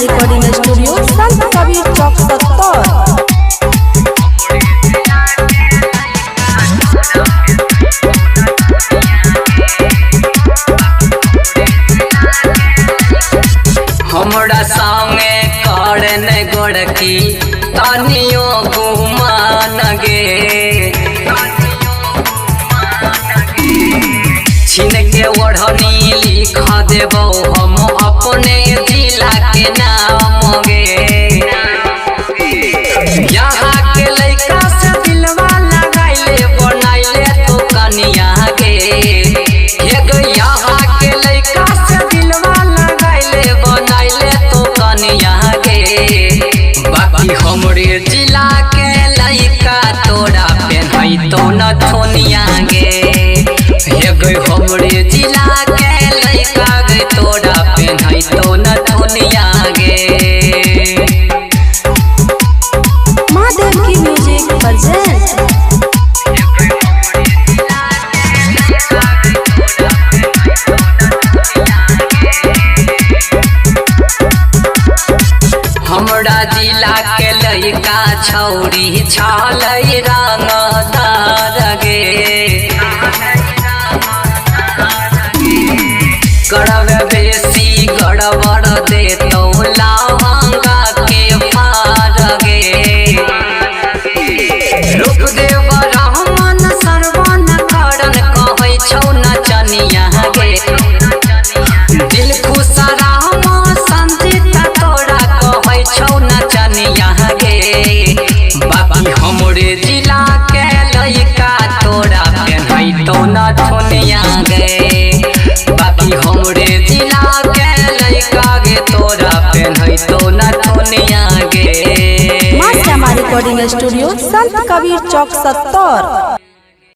Recording studio संत कबीर चौक 70। हमरा सामने करन गोड़की तानियो घुमान गे छीन के ओढ़नी लिख देबो हम अपने जिला के नाम गे यहाँ के लइका से दिलवा लगाइले बनाइले तो कनिया गे यहाँ के लइका से दिलवा लगाइले बनाइले तो कनिया गे बाकी हमरे जिला के लइका तोरा पेन्हई तो न थोनिया गे हमरे जिला के लइका गे तोरा पेन्हई तो न थोनिया गे। महादेव की म्यूजिक प्रेजेंट। हमरा जिला के लइका छौरी छालै रंगदार गे करब बेसी गड़बड़ देतौ लहंगा के पार गे रूप देव रहमान सरवन करन कहै छौ नचनिया गे दिल खुश रहमान संजीत तोरा कहै छौ नचनिया गे बाकी हमरे जिला के लइका तोरा पेन्हई तो न थोनिया गे बाकी हमरे जिला के लइका गे तोरा पेन्हई तो न थोनिया गे। रिकॉर्डिंग स्टूडियो संत कबीर चौक 70।